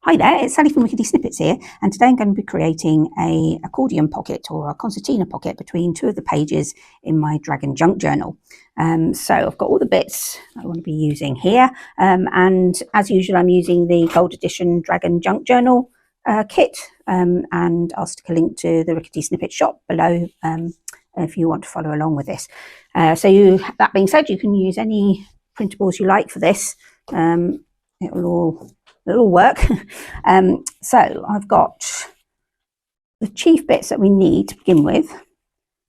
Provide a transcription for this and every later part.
Hi there, it's Sally from Rickety Snippets here, and today I'm going to be creating a accordion pocket or a concertina pocket between two of the pages in my Dragon Junk journal. So I've got all the bits I want to be using here, and as usual I'm using the Gold Edition Dragon Junk journal kit, and I'll stick a link to the Rickety Snippet shop below if you want to follow along with this. That being said, you can use any printables you like for this. It'll all work. So I've got the chief bits that we need to begin with.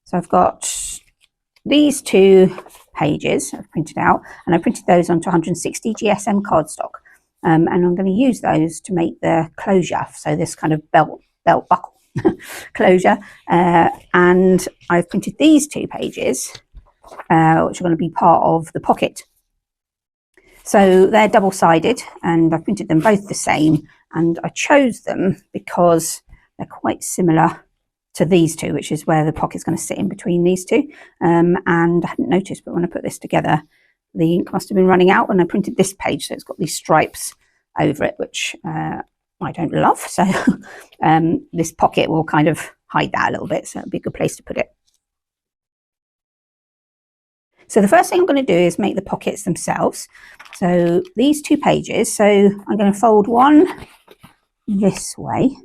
So I've got these two pages I've printed out, and I printed those onto 160 GSM cardstock, and I'm going to use those to make the closure, so this kind of belt buckle closure, and I've printed these two pages which are going to be part of the pocket. So they're double-sided, and I've printed them both the same, and I chose them because they're quite similar to these two, which is where the pocket's going to sit in between these two. And I hadn't noticed, but when I put this together, the ink must have been running out when I printed this page, so it's got these stripes over it, which I don't love. So this pocket will kind of hide that a little bit, so it'll be a good place to put it. So the first thing I'm going to do is make the pockets themselves. So these two pages, so I'm going to fold one this way,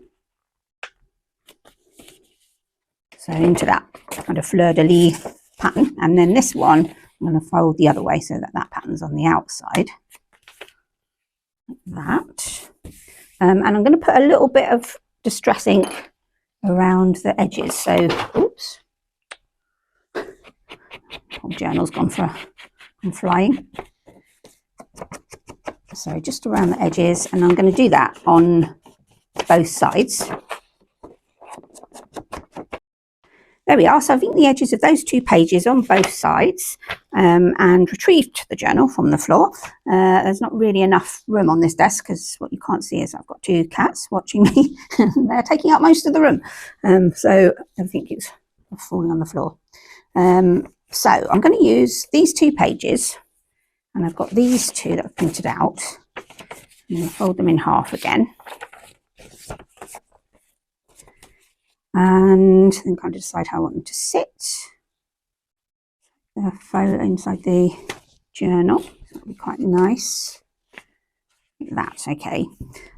so into that kind of fleur-de-lis pattern, and then this one I'm going to fold the other way so that that pattern's on the outside, like that. And I'm going to put a little bit of distress ink around the edges. So, oops. Whole journal's gone flying. So just around the edges, and I'm going to do that on both sides. There we are. So I think the edges of those two pages on both sides, and retrieved the journal from the floor. There's not really enough room on this desk because what you can't see is I've got two cats watching me. They're taking up most of the room. So I think it's falling on the floor. So I'm going to use these two pages, and I've got these two that I've printed out. I'm going to fold them in half again, and then kind of decide how I want them to sit. They'll fold inside the journal, so that'll be quite nice. Like that, okay.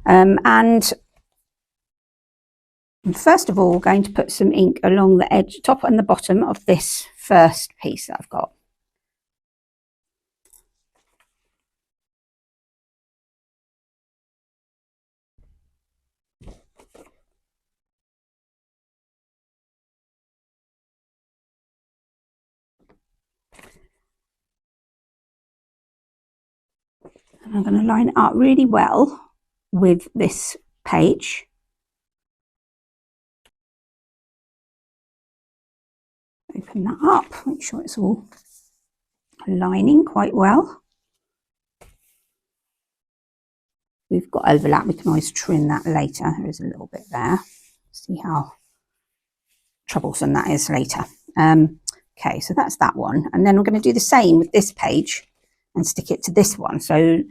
And first of all, we're going to put some ink along the edge, top and the bottom of this first piece that I've got. And I'm going to line it up really well with this page. Open that up, make sure it's all aligning quite well. We've got overlap, we can always trim that later. There is a little bit there. See how troublesome that is later. Okay, so that's that one. And then we're going to do the same with this page and stick it to this one. So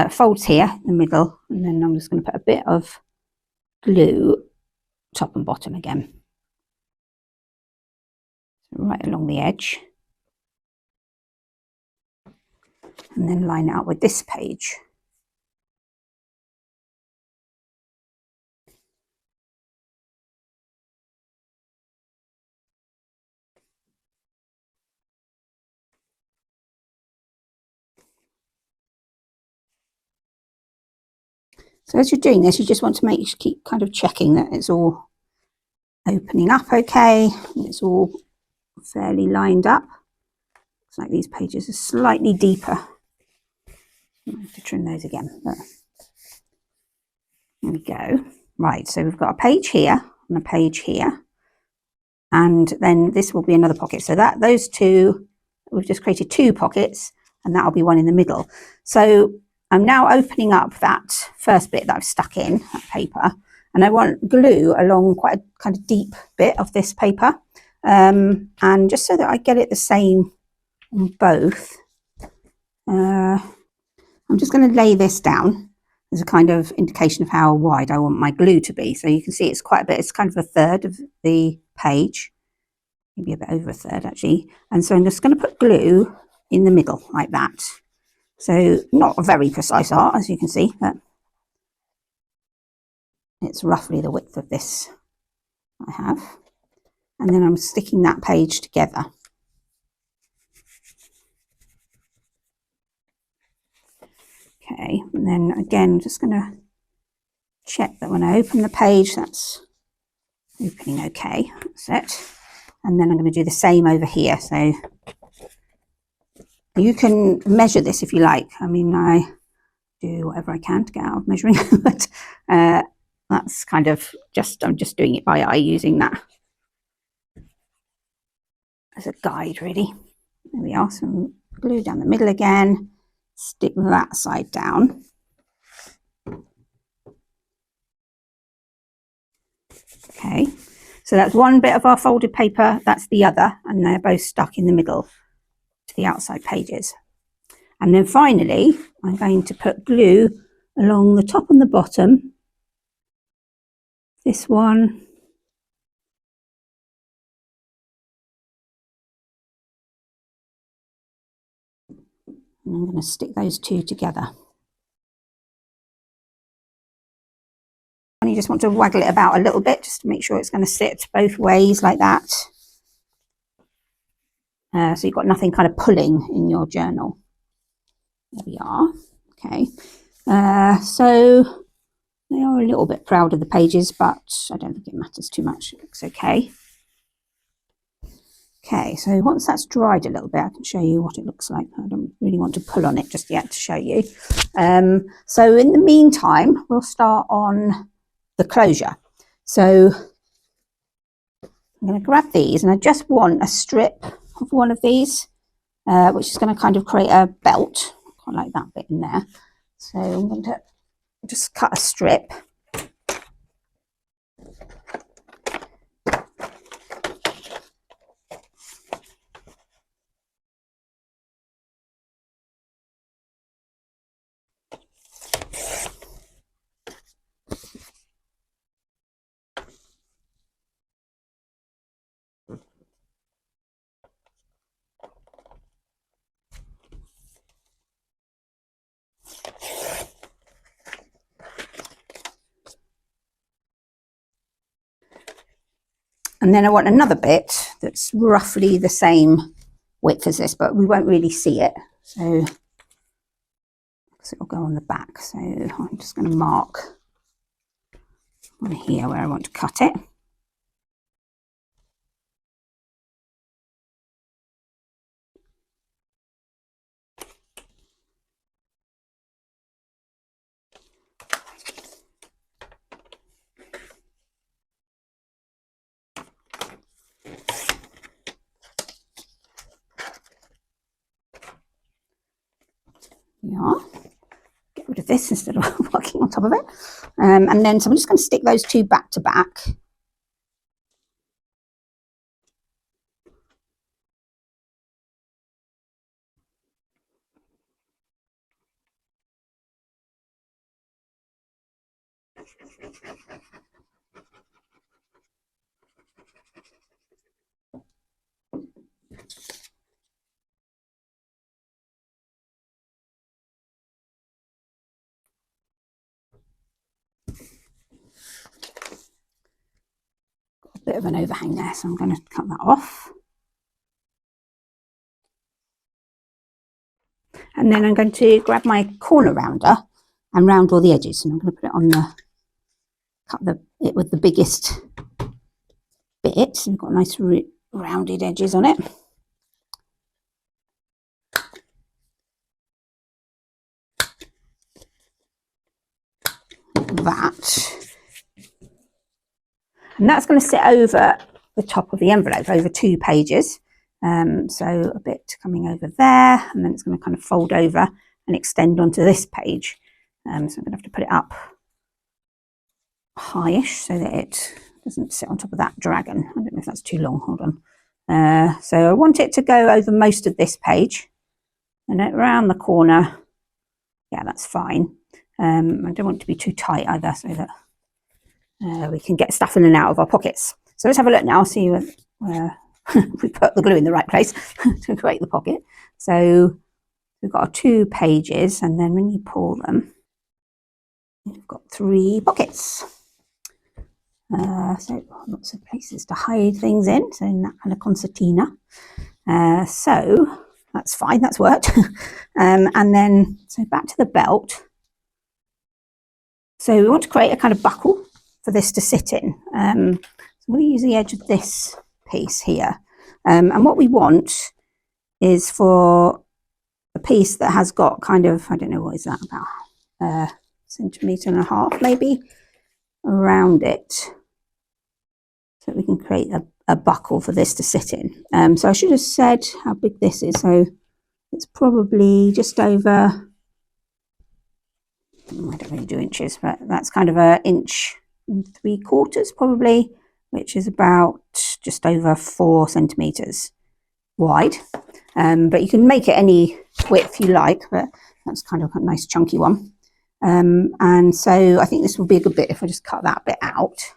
folds here in the middle, and then I'm just going to put a bit of glue top and bottom again. Right along the edge, and then line it up with this page. So as you're doing this, you just want to keep kind of checking that it's all opening up okay, and it's all fairly lined up. Looks like these pages are slightly deeper. I have to trim those again. But there we go. Right, so we've got a page here and a page here, and then this will be another pocket. So those two, we've just created two pockets, and that'll be one in the middle. So I'm now opening up that first bit that I've stuck in, that paper, and I want glue along quite a kind of deep bit of this paper, and just so that I get it the same on both, I'm just going to lay this down, as a kind of indication of how wide I want my glue to be. So you can see it's quite a bit, it's kind of a third of the page, maybe a bit over a third actually. And so I'm just going to put glue in the middle like that. So not a very precise art, as you can see, but it's roughly the width of this I have. And then I'm sticking that page together. Okay, and then again, I'm just going to check that when I open the page, that's opening okay. That's it. And then I'm going to do the same over here. So you can measure this if you like. I mean, I do whatever I can to get out of measuring, but that's kind of just, I'm just doing it by eye, using that as a guide, really. There we are, some glue down the middle again, stick that side down. Okay, so that's one bit of our folded paper, that's the other, and they're both stuck in the middle to the outside pages. And then finally, I'm going to put glue along the top and the bottom. This one. And I'm going to stick those two together. And you just want to waggle it about a little bit just to make sure it's going to sit both ways like that. So you've got nothing kind of pulling in your journal. There we are. Okay. So they are a little bit proud of the pages, but I don't think it matters too much. It looks okay. Okay, so once that's dried a little bit, I can show you what it looks like. I don't really want to pull on it just yet to show you. So in the meantime, we'll start on the closure. So I'm going to grab these, and I just want a strip of one of these, which is going to kind of create a belt. I quite like that bit in there. So I'm going to just cut a strip. And then I want another bit that's roughly the same width as this, but we won't really see it. So it'll go on the back. So I'm just going to mark on here where I want to cut it. Yeah, get rid of this instead of working on top of it. And then so I'm just going to stick those two back to back. Bit of an overhang there, so I'm going to cut that off. And then I'm going to grab my corner rounder and round all the edges, and I'm going to put it on the, cut it with the biggest bit, so we've got nice rounded edges on it. That. And that's going to sit over the top of the envelope, over 2 pages. So a bit coming over there, and then it's going to kind of fold over and extend onto this page. So I'm going to have to put it up highish so that it doesn't sit on top of that dragon. I don't know if that's too long, hold on. So I want it to go over most of this page, and around the corner. Yeah, that's fine. I don't want it to be too tight either, so that we can get stuff in and out of our pockets. So let's have a look now, see where we put the glue in the right place to create the pocket. So we've got our 2 pages, and then when you pull them, you've got 3 pockets. So lots of places to hide things in, so in that kind of concertina. So that's fine, that's worked. And then, so back to the belt. So we want to create a kind of buckle for this to sit in. So I'm going to use the edge of this piece here. And what we want is for a piece that has got kind of, I don't know, what is that, about 1.5 centimetres maybe around it, so we can create a buckle for this to sit in. So I should have said how big this is. So it's probably just over, I don't really do inches, but that's kind of 1.75 inches probably, which is about just over 4 centimetres wide. But you can make it any width you like, but that's kind of a nice chunky one. And so I think this will be a good bit if I just cut that bit out.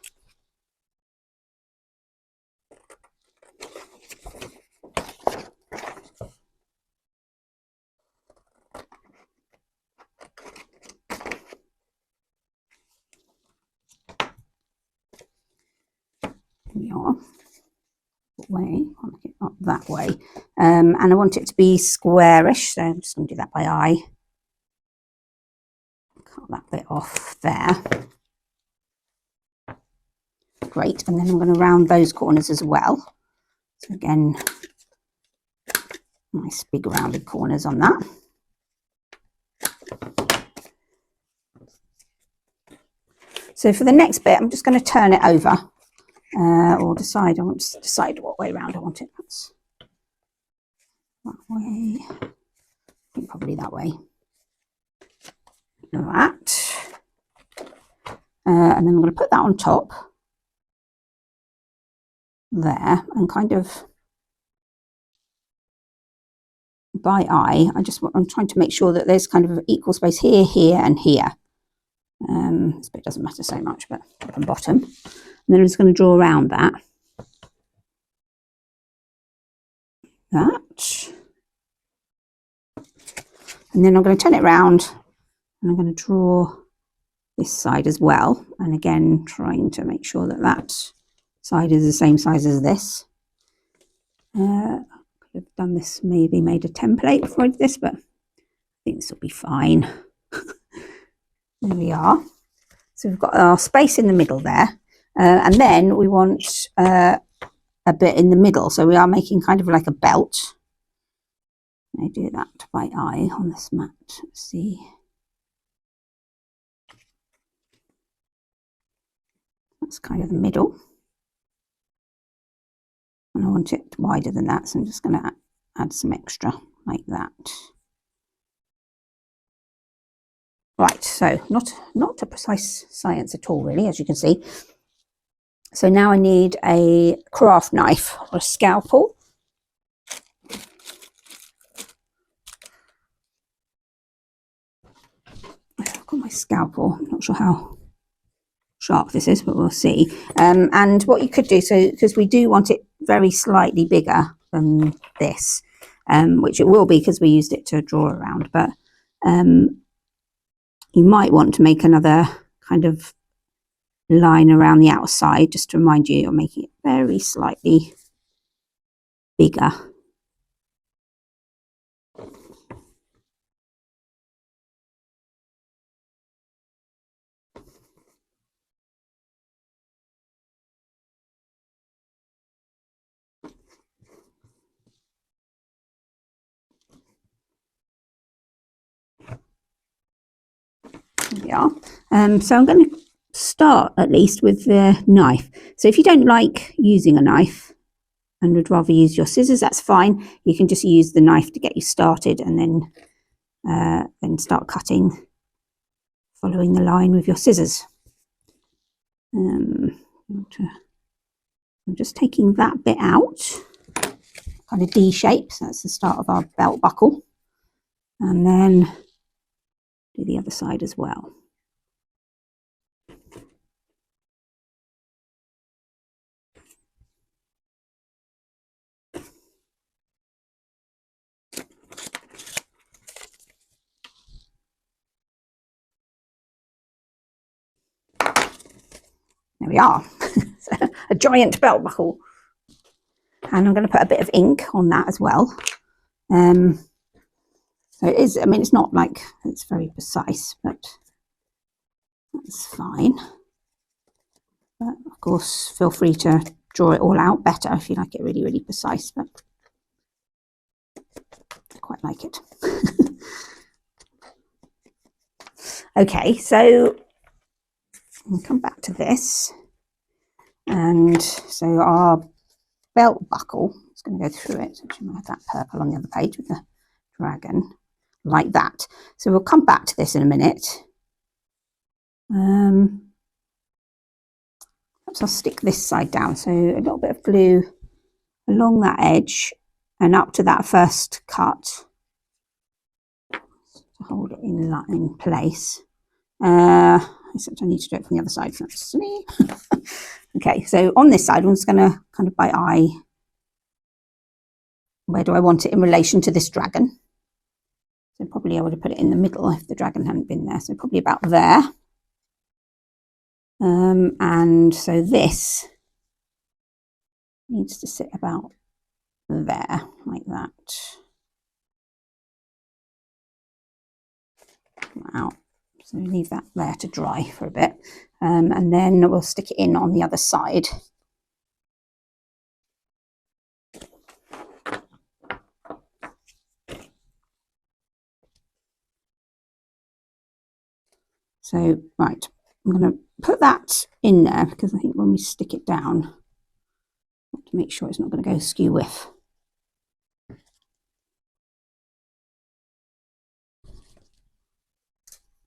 We are way, I'll make it up that way, and I want it to be squarish, so I'm just going to do that by eye. Cut that bit off there. Great, and then I'm going to round those corners as well. So again, nice big rounded corners on that. So for the next bit, I'm just going to turn it over. Or decide, I want to decide what way around I want it. That's that way, I think probably that way. That. And then I'm going to put that on top there, and kind of by eye, I'm trying to make sure that there's kind of equal space here, here, and here. This bit doesn't matter so much, but top and bottom. And then I'm just going to draw around that. And then I'm going to turn it around, and I'm going to draw this side as well. And again, trying to make sure that that side is the same size as this. Could have done this, maybe made a template before I did this, but I think this will be fine. There we are. So we've got our space in the middle there. And then we want a bit in the middle. So we are making kind of like a belt. I do that by eye on this mat. Let's see. That's kind of the middle. And I want it wider than that, so I'm just going to add some extra like that. Right, so not a precise science at all, really, as you can see. So now I need a craft knife or a scalpel. I've got my scalpel. I'm not sure how sharp this is, but we'll see. And what you could do, so because we do want it very slightly bigger than this, which it will be because we used it to draw around, but you might want to make another kind of line around the outside just to remind you you're making it very slightly bigger. There we are. So I'm going to start at least with the knife. So if you don't like using a knife and would rather use your scissors, that's fine. You can just use the knife to get you started, and then start cutting, following the line with your scissors. I'm just taking that bit out, kind of D shape, so that's the start of our belt buckle. And then do the other side as well. There we are, a giant belt buckle. And I'm going to put a bit of ink on that as well. So it is, I mean, it's not like it's very precise, but that's fine. But of course, feel free to draw it all out better if you like it really, really precise, but I quite like it. Okay, so we'll come back to this. And so our belt buckle is going to go through it. So we might have that purple on the other page with the dragon, like that. So we'll come back to this in a minute. Perhaps I'll stick this side down. So a little bit of glue along that edge and up to that first cut to hold it in place. Except I need to do it from the other side firstly. Okay, so on this side, I'm just going to kind of by eye, where do I want it in relation to this dragon? So probably I would have put it in the middle if the dragon hadn't been there. So probably about there. And so this needs to sit about there, like that. Out. So leave that there to dry for a bit. And then we'll stick it in on the other side. So, right, I'm going to put that in there because I think when we stick it down, I want to make sure it's not going to go skew whiff.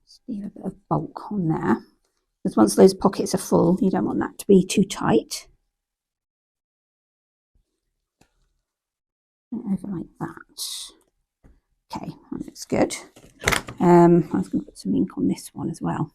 Just leave a bit of bulk on there. Because once those pockets are full, you don't want that to be too tight. Over like that. Okay, that looks good. I was going to put some ink on this one as well.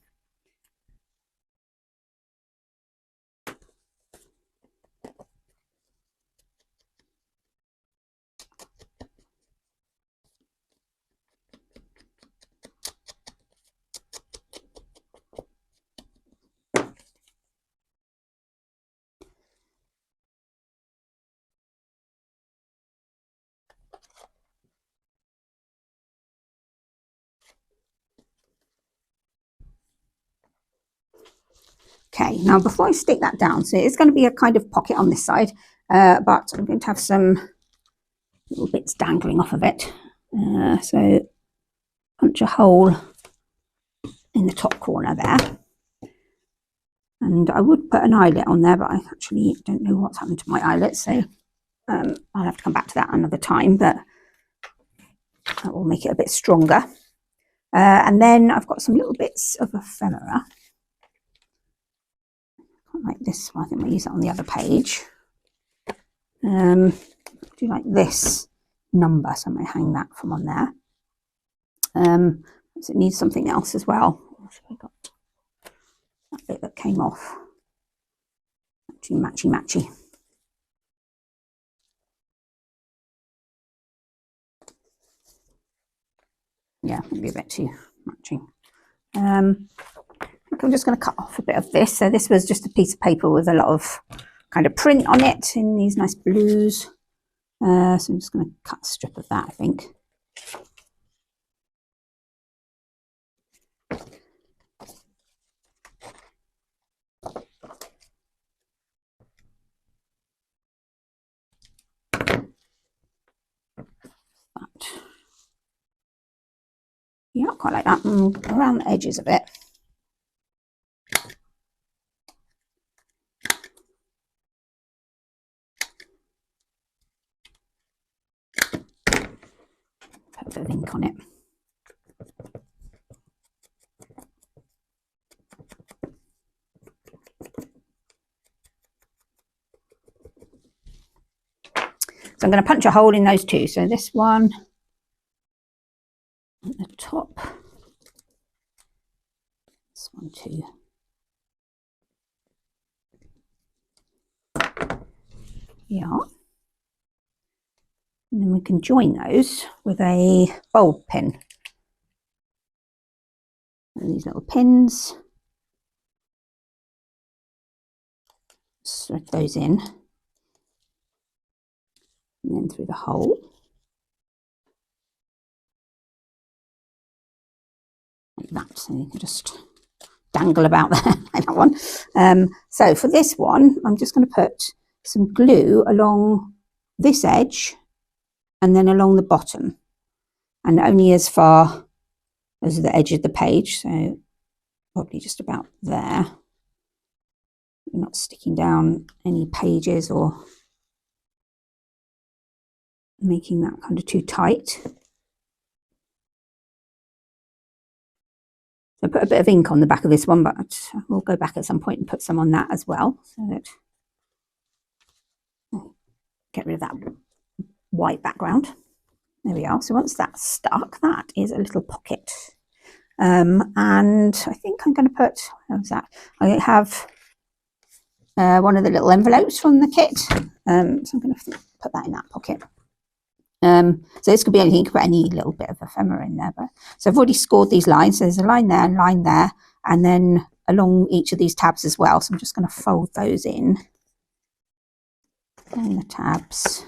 Okay, now before I stick that down, so it's going to be a kind of pocket on this side, but I'm going to have some little bits dangling off of it. So punch a hole in the top corner there. And I would put an eyelet on there, but I actually don't know what's happened to my eyelet, so I'll have to come back to that another time, but that will make it a bit stronger. And then I've got some little bits of ephemera. Like this one, I think I'll use that on the other page. Do like this number, so I might hang that from on there. So it needs something else as well. So I got that bit that came off. Actually, matchy. Yeah, maybe a bit too matching. I'm just going to cut off a bit of this. So this was just a piece of paper with a lot of kind of print on it in these nice blues. So I'm just going to cut a strip of that, I think. Yeah, I quite like that. Around the edges a bit. Put a bit of ink on it. So I'm going to punch a hole in those two. So this one at the top 1, 2. Yeah. And then we can join those with a bulb pin. And these little pins, thread those in, and then through the hole. Like that, so you can just dangle about there like that one. So for this one, I'm just going to put some glue along this edge and then along the bottom, and only as far as the edge of the page, so probably just about there. We're not sticking down any pages or making that kind of too tight. I put a bit of ink on the back of this one, but we'll go back at some point and put some on that as well, so that get rid of that white background. There we are. So once that's stuck, that is a little pocket. And I think I'm going to put, how's that? I have one of the little envelopes from the kit. So I'm going to put that in that pocket. So this could be anything, you could put any little bit of ephemera in there. But so I've already scored these lines. So there's a line there, and then along each of these tabs as well. So I'm just going to fold those in along the tabs,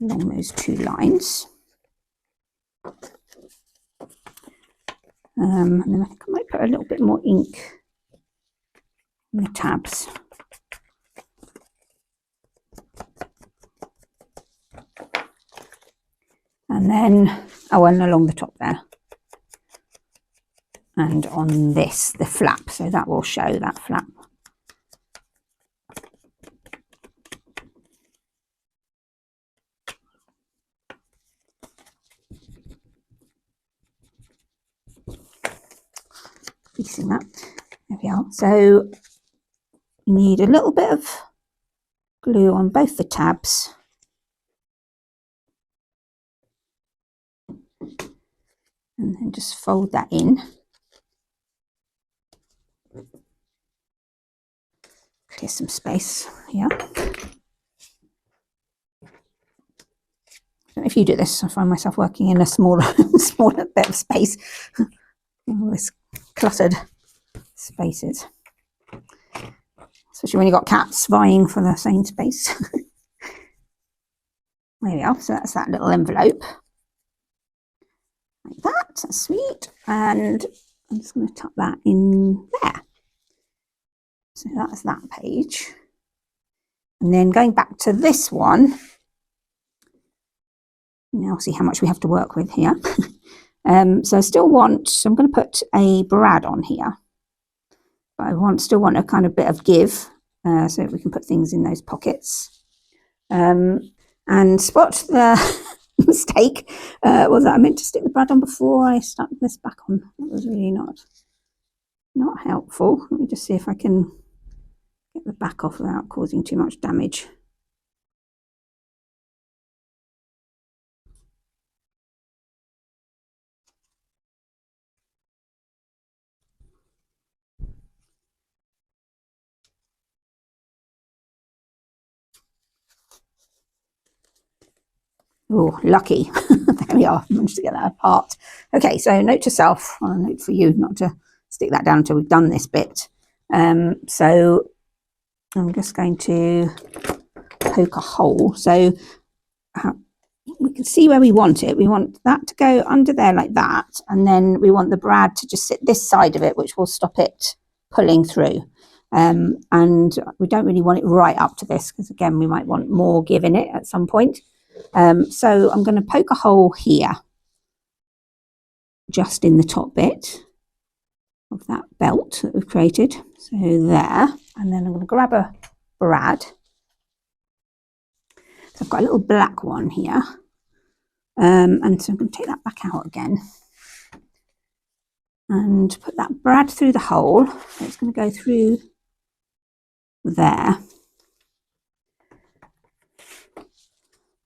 along those 2 lines. And then I think I might put a little bit more ink on the tabs. And then, and along the top there. And on this, the flap, so that will show that flap. Piecing that. There we are. So you need a little bit of glue on both the tabs. And then just fold that in. Clear some space here. I don't know if you do this. I find myself working in a smaller bit of space. All this cluttered spaces. Especially when you've got cats vying for the same space. There we are. So that's that little envelope. Like that. That's sweet. And I'm just going to tuck that in there. So that's that page. And then going back to this one. Now see how much we have to work with here. So I still want, so I'm going to put a brad on here. But I still want a kind of bit of give, so we can put things in those pockets. And spot the mistake was that I meant to stick the brad on before I stuck this back on. That was really not helpful. Let me just see if I can get the back off without causing too much damage. Oh, lucky. There we are. Managed to get that apart. Okay, so note to self, or a note for you, not to stick that down until we've done this bit. So I'm just going to poke a hole. So we can see where we want it. We want that to go under there like that. And then we want the brad to just sit this side of it, which will stop it pulling through. And we don't really want it right up to this, because again, we might want more give in it at some point. So I'm going to poke a hole here, just in the top bit of that belt that we've created. So there, and then I'm going to grab a brad. So I've got a little black one here. And so I'm going to take that back out again and put that brad through the hole. So it's going to go through there.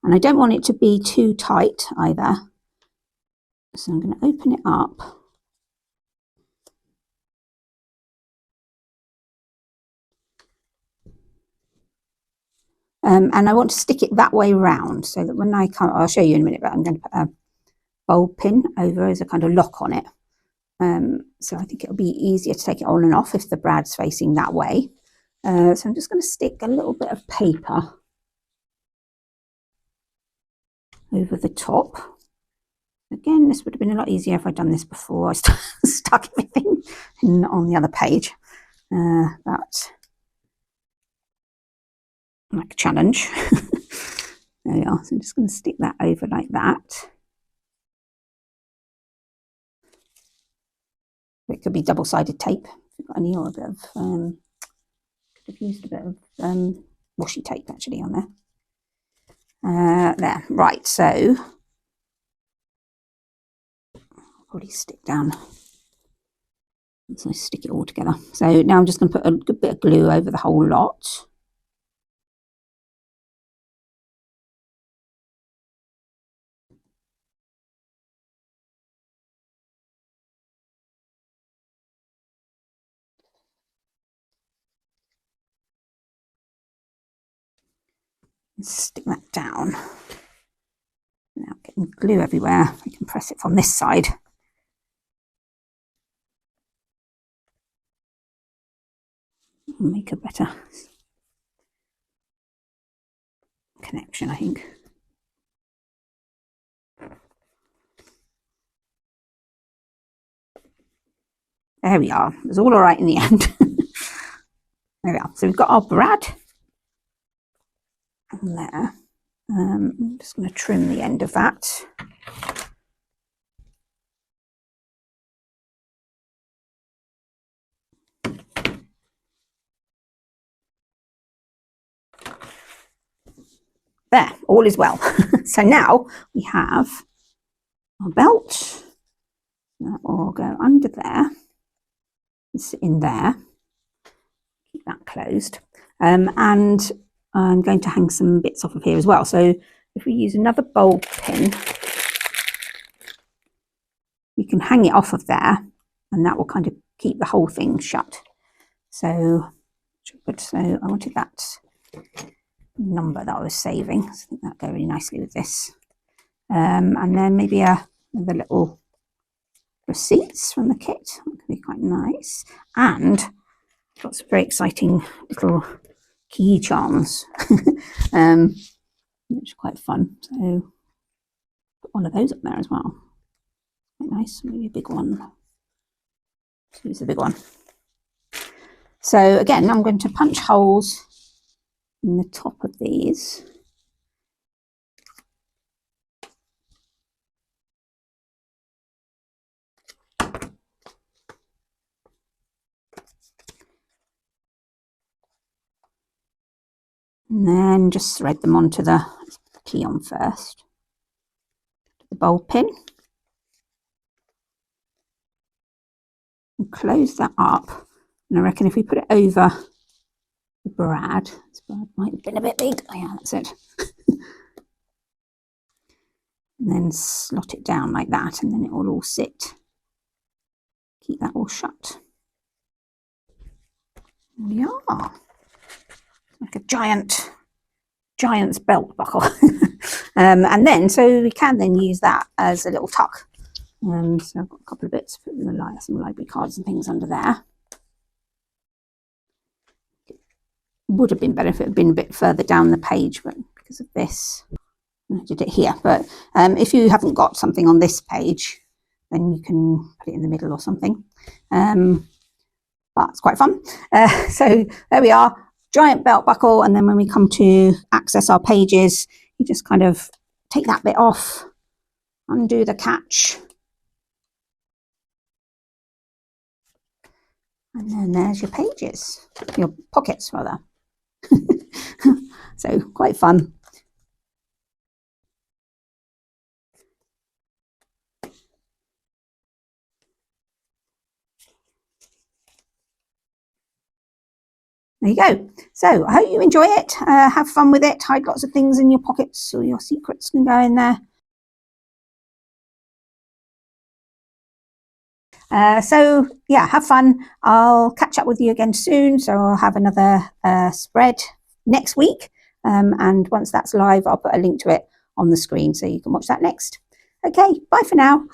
And I don't want it to be too tight either. So I'm going to open it up. And I want to stick it that way round so that when I come, I'll show you in a minute, but I'm going to put a bulb pin over as a kind of lock on it. So I think it'll be easier to take it on and off if the brad's facing that way. So I'm just going to stick a little bit of paper over the top. Again, this would have been a lot easier if I'd done this before I stuck everything on the other page. But like a challenge. There we are. So I'm just going to stick that over like that. It could be double-sided tape if you've got any, or a bit of could have used a bit of washi tape actually on there. There, right, so I'll probably stick down, so I stick it all together. So now I'm just going to put a good bit of glue over the whole lot. Stick that down. Now getting glue everywhere. I can press it from this side. Make a better connection, I think. There we are. It was all right in the end. There we are. So we've got our brad on there. I'm just going to trim the end of that. There, all is well. So now we have our belt. That will go under there. It's in there. Keep that closed. And I'm going to hang some bits off of here as well. So if we use another bulb pin, we can hang it off of there, and that will kind of keep the whole thing shut. So I wanted that number that I was saving. So I think that'll go really nicely with this. And then maybe the little receipts from the kit. That could be quite nice. And lots of very exciting little key charms, which are quite fun. So put one of those up there as well. Quite nice. Maybe a big one. Let's use the big one. So again, I'm going to punch holes in the top of these. And then just thread them onto the key on first. The bulb pin. And close that up. And I reckon if we put it over the brad, this brad might have been a bit big. Oh yeah, that's it. And then slot it down like that, and then it will all sit. Keep that all shut. There we are. Like a giant's belt buckle. And then, so we can then use that as a little tuck. So I've got a couple of bits, put some library cards and things under there. It would have been better if it had been a bit further down the page, but because of this, I did it here. But if you haven't got something on this page, then you can put it in the middle or something. But it's quite fun. So there we are, giant belt buckle. And then when we come to access our pages, you just kind of take that bit off, undo the catch. And then there's your pages, your pockets rather. So quite fun. There you go. So I hope you enjoy it. Have fun with it. Hide lots of things in your pockets, so your secrets can go in there. So yeah, have fun. I'll catch up with you again soon. So I'll have another spread next week. And once that's live, I'll put a link to it on the screen so you can watch that next. Okay, bye for now.